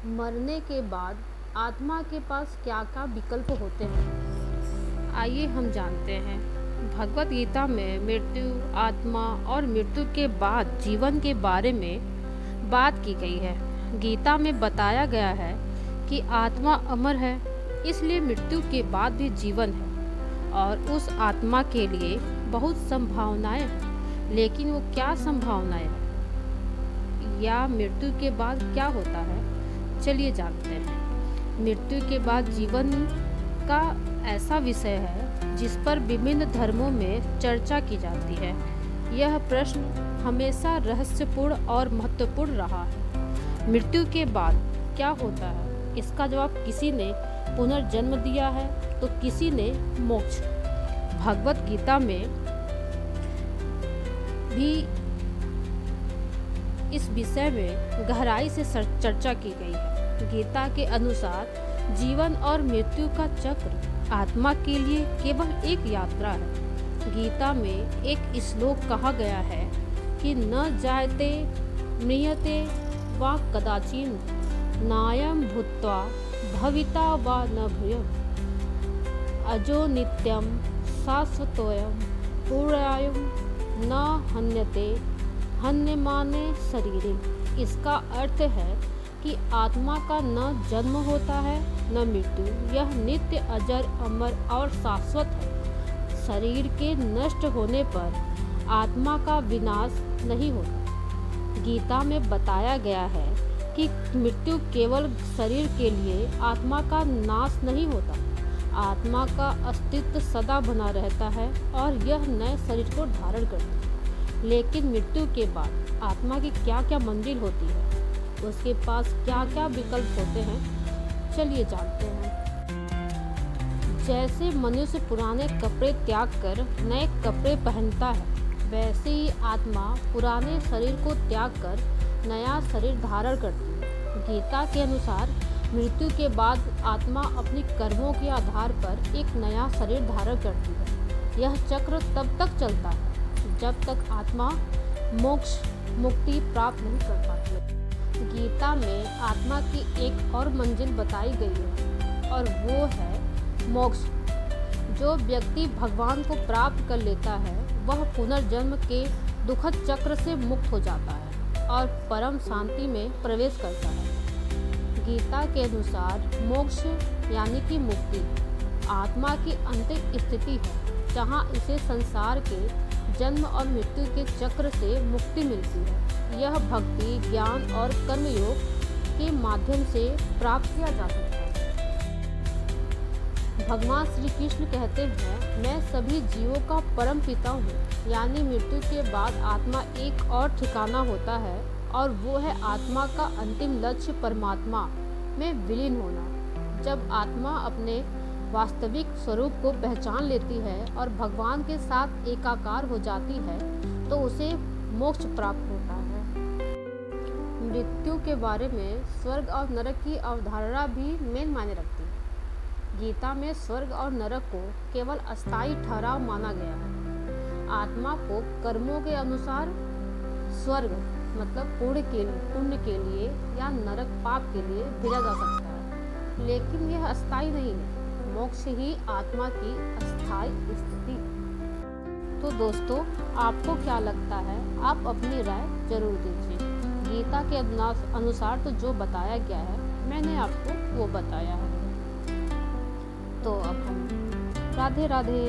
मरने के बाद आत्मा के पास क्या क्या विकल्प होते हैं, आइए हम जानते हैं। भगवत गीता में मृत्यु, आत्मा और मृत्यु के बाद जीवन के बारे में बात की गई है। गीता में बताया गया है कि आत्मा अमर है, इसलिए मृत्यु के बाद भी जीवन है और उस आत्मा के लिए बहुत संभावनाएं हैं। लेकिन वो क्या संभावनाएं हैं या मृत्यु के बाद क्या होता है, चलिए जानते हैं। मृत्यु के बाद जीवन का ऐसा विषय है जिस पर विभिन्न धर्मों में चर्चा की जाती है। यह प्रश्न हमेशा रहस्यपूर्ण और महत्वपूर्ण रहा है। मृत्यु के बाद क्या होता है, इसका जवाब किसी ने पुनर्जन्म दिया है तो किसी ने मोक्ष। भगवत गीता में भी इस विषय में गहराई से चर्चा की गई है। गीता के अनुसार जीवन और मृत्यु का चक्र आत्मा के लिए केवल एक यात्रा है। गीता में एक श्लोक कहा गया है कि न जायते म्रियते वा कदाचिन नायं भूत्वा भविता वा न भूयः अजो नित्यं शाश्वतोऽयं पुराणं न हन्यते हन्यमाने शरीरे। इसका अर्थ है कि आत्मा का न जन्म होता है न मृत्यु, यह नित्य अजर अमर और शाश्वत है। शरीर के नष्ट होने पर आत्मा का विनाश नहीं होता। गीता में बताया गया है कि मृत्यु केवल शरीर के लिए, आत्मा का नाश नहीं होता। आत्मा का अस्तित्व सदा बना रहता है और यह नए शरीर को धारण करती है। लेकिन मृत्यु के बाद आत्मा की क्या क्या मंजिल होती है, उसके पास क्या क्या विकल्प होते हैं, चलिए जानते हैं। जैसे मनुष्य पुराने कपड़े त्याग कर नए कपड़े पहनता है, वैसे ही आत्मा पुराने शरीर को त्याग कर नया शरीर धारण करती है। गीता के अनुसार मृत्यु के बाद आत्मा अपनी कर्मों के आधार पर एक नया शरीर धारण करती है। यह चक्र तब तक चलता है जब तक आत्मा मोक्ष मुक्ति प्राप्त नहीं कर पाती। गीता में आत्मा की एक और मंजिल बताई गई है और वो है मोक्ष। जो व्यक्ति भगवान को प्राप्त कर लेता है वह पुनर्जन्म के दुखद चक्र से मुक्त हो जाता है और परम शांति में प्रवेश करता है। गीता के अनुसार मोक्ष यानी कि मुक्ति आत्मा की अंतिम स्थिति है, जहाँ इसे संसार के जन्म और मृत्यु के चक्र से मुक्ति मिलती है। यह भक्ति, ज्ञान और कर्मयोग के माध्यम से प्राप्त किया जा सकता है। भगवान श्री कृष्ण कहते हैं, मैं सभी जीवों का परम पिता हूँ। यानी मृत्यु के बाद आत्मा एक और ठिकाना होता है और वो है आत्मा का अंतिम लक्ष्य परमात्मा में विलीन होना। जब आत्मा अपने वास्तविक स्वरूप को पहचान लेती है और भगवान के साथ एकाकार हो जाती है तो उसे मोक्ष प्राप्त होता है। मृत्यु के बारे में स्वर्ग और नरक की अवधारणा भी मेन मायने रखती है। गीता में स्वर्ग और नरक को केवल अस्थायी ठहराव माना गया है। आत्मा को कर्मों के अनुसार स्वर्ग मतलब पुण्य के लिए या नरक पाप के लिए भेजा जा सकता है, लेकिन यह अस्थायी नहीं है। मोक्ष ही आत्मा की अस्थायी स्थिति। तो दोस्तों, आपको क्या लगता है, आप अपनी राय जरूर दीजिए। गीता के अनुसार तो जो बताया गया है मैंने आपको वो बताया है। तो अब हम राधे राधे।